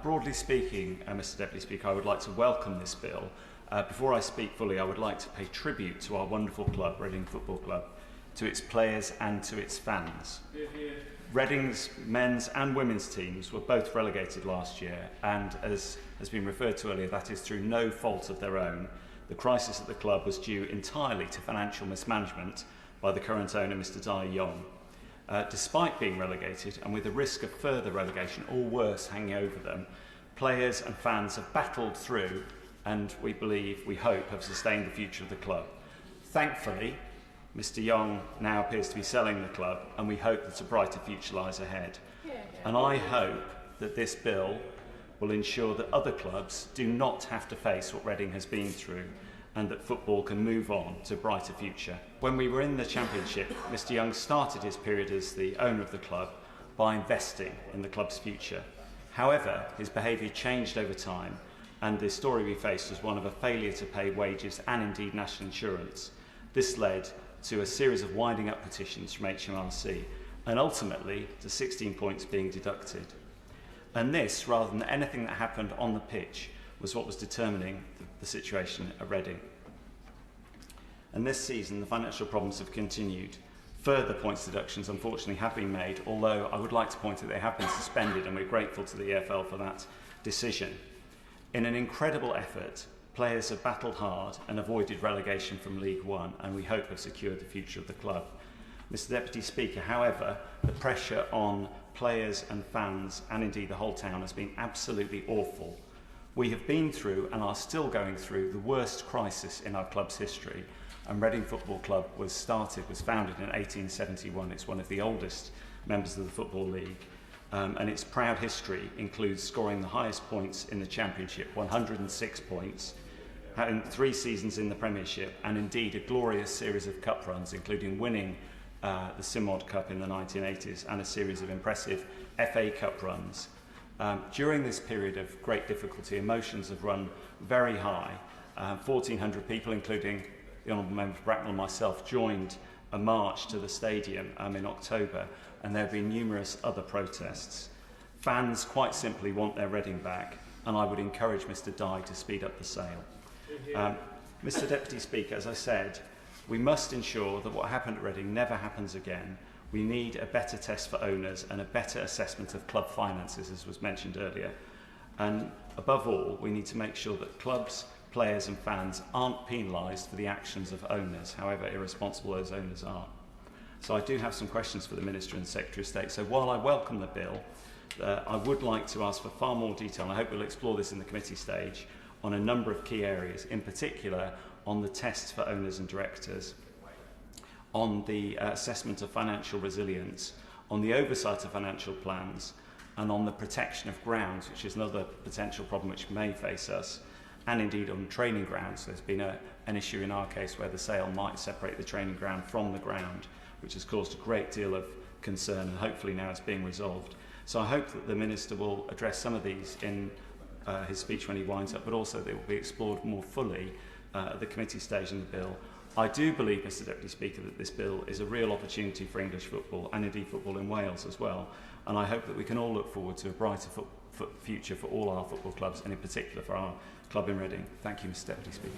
Broadly speaking, Mr Deputy Speaker, I would like to welcome this bill. Before I speak fully, I would like to pay tribute to our wonderful club, Reading Football Club, to its players and to its fans. Reading's men's and women's teams were both relegated last year, and as has been referred to earlier, that is through no fault of their own. The crisis at the club was due entirely to financial mismanagement by the current owner, Mr Dai Yong. Despite being relegated, and with the risk of further relegation or worse hanging over them, players and fans have battled through and we hope, have sustained the future of the club. Thankfully, Mr Yong now appears to be selling the club, and we hope that a brighter future lies ahead. And I hope that this bill will ensure that other clubs do not have to face what Reading has been through, and that football can move on to a brighter future. When we were in the Championship, Mr Young started his period as the owner of the club by investing in the club's future. However, his behaviour changed over time, and the story we faced was one of a failure to pay wages and indeed national insurance. This led to a series of winding up petitions from HMRC, and ultimately to 16 points being deducted. And this, rather than anything that happened on the pitch, was what was determining the situation at Reading. And this season, the financial problems have continued. Further points deductions, unfortunately, have been made, although I would like to point out they have been suspended, and we're grateful to the EFL for that decision. In an incredible effort, players have battled hard and avoided relegation from League One, and we hope have secured the future of the club. Mr Deputy Speaker, however, the pressure on players and fans, and indeed the whole town, has been absolutely awful. We have been through and are still going through the worst crisis in our club's history, and Reading Football Club was founded in 1871. It's one of the oldest members of the Football League, and its proud history includes scoring the highest points in the Championship, 106 points, having 3 seasons in the Premiership, and indeed a glorious series of cup runs, including winning the Simod Cup in the 1980s and a series of impressive FA Cup runs. During this period of great difficulty, emotions have run very high. 1,400 people, including the Honourable Member for Bracknell and myself, joined a march to the stadium in October, and there have been numerous other protests. Fans quite simply want their Reading back, and I would encourage Mr Dai to speed up the sale. Mr Deputy Speaker, as I said, we must ensure that what happened at Reading never happens again. We need a better test for owners and a better assessment of club finances, as was mentioned earlier. And above all, we need to make sure that clubs, players and fans aren't penalised for the actions of owners, however irresponsible those owners are. So I do have some questions for the Minister and Secretary of State. So while I welcome the bill, I would like to ask for far more detail, and I hope we'll explore this in the committee stage, on a number of key areas, in particular on the tests for owners and directors, on the assessment of financial resilience, on the oversight of financial plans, and on the protection of grounds, which is another potential problem which may face us, and indeed on training grounds. There's been an issue in our case where the sale might separate the training ground from the ground, which has caused a great deal of concern, and hopefully now it's being resolved. So I hope that the Minister will address some of these in his speech when he winds up, but also they will be explored more fully at the committee stage in the bill. I do believe, Mr Deputy Speaker, that this bill is a real opportunity for English football, and indeed football in Wales as well, and I hope that we can all look forward to a brighter future for all our football clubs, and in particular for our club in Reading. Thank you, Mr Deputy Speaker.